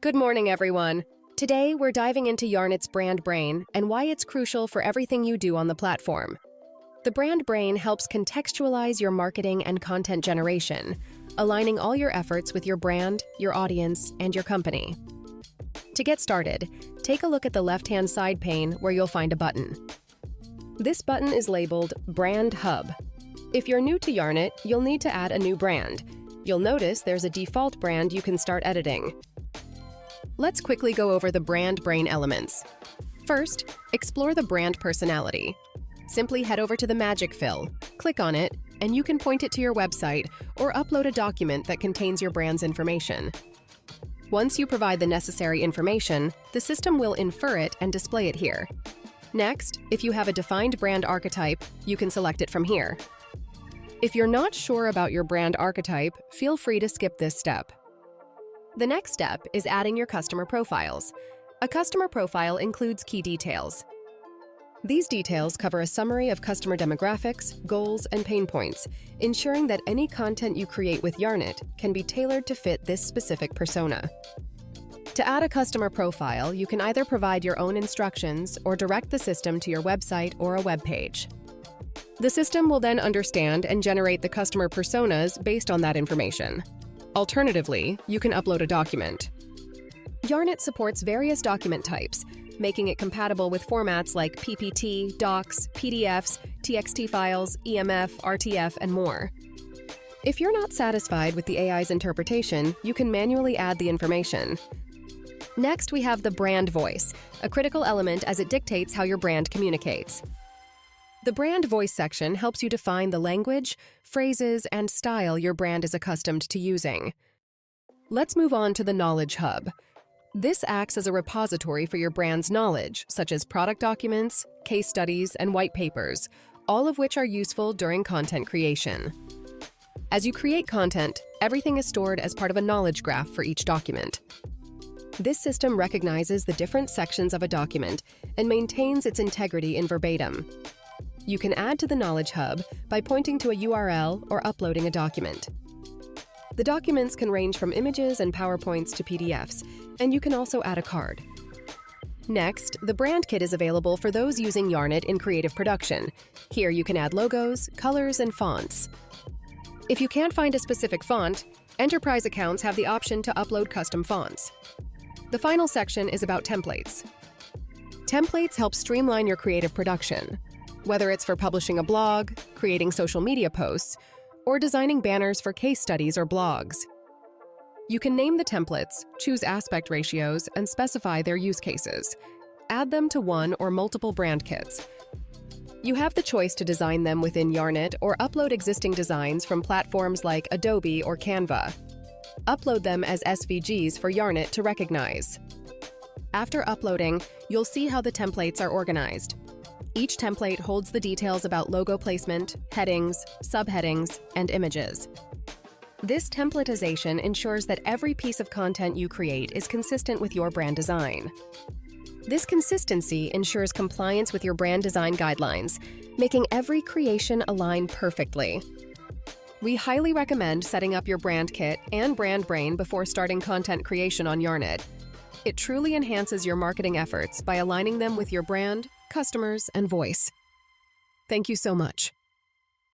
Good morning, everyone. Today, we're diving into Yarnit's brand brain and why it's crucial for everything you do on the platform. The brand brain helps contextualize your marketing and content generation, aligning all your efforts with your brand, your audience, and your company. To get started, take a look at the left-hand side pane where you'll find a button. This button is labeled Brand Hub. If you're new to Yarnit, you'll need to add a new brand. You'll notice there's a default brand you can start editing. Let's quickly go over the brand brain elements. First, explore the brand personality. Simply head over to the magic fill, click on it, and you can point it to your website or upload a document that contains your brand's information. Once you provide the necessary information, the system will infer it and display it here. Next, if you have a defined brand archetype, you can select it from here. If you're not sure about your brand archetype, feel free to skip this step. The next step is adding your customer profiles. A customer profile includes key details. These details cover a summary of customer demographics, goals, and pain points, ensuring that any content you create with Yarnit can be tailored to fit this specific persona. To add a customer profile, you can either provide your own instructions or direct the system to your website or a web page. The system will then understand and generate the customer personas based on that information. Alternatively, you can upload a document. Yarnit supports various document types, making it compatible with formats like PPT, docs, PDFs, TXT files, EMF, RTF, and more. If you're not satisfied with the AI's interpretation, you can manually add the information. Next, we have the brand voice, a critical element as it dictates how your brand communicates. The brand voice section helps you define the language, phrases, and style your brand is accustomed to using. Let's move on to the Knowledge Hub. This acts as a repository for your brand's knowledge, such as product documents, case studies, and white papers, all of which are useful during content creation. As you create content, everything is stored as part of a knowledge graph for each document. This system recognizes the different sections of a document and maintains its integrity in verbatim. You can add to the Knowledge Hub by pointing to a URL or uploading a document. The documents can range from images and PowerPoints to PDFs, and you can also add a card. Next, the Brand Kit is available for those using Yarnit in creative production. Here you can add logos, colors, and fonts. If you can't find a specific font, enterprise accounts have the option to upload custom fonts. The final section is about templates. Templates help streamline your creative production. Whether it's for publishing a blog, creating social media posts, or designing banners for case studies or blogs. You can name the templates, choose aspect ratios, and specify their use cases. Add them to one or multiple brand kits. You have the choice to design them within Yarnit or upload existing designs from platforms like Adobe or Canva. Upload them as SVGs for Yarnit to recognize. After uploading, you'll see how the templates are organized. Each template holds the details about logo placement, headings, subheadings, and images. This templatization ensures that every piece of content you create is consistent with your brand design. This consistency ensures compliance with your brand design guidelines, making every creation align perfectly. We highly recommend setting up your brand kit and brand brain before starting content creation on Yarnit. It truly enhances your marketing efforts by aligning them with your brand, customers, and voice. Thank you so much.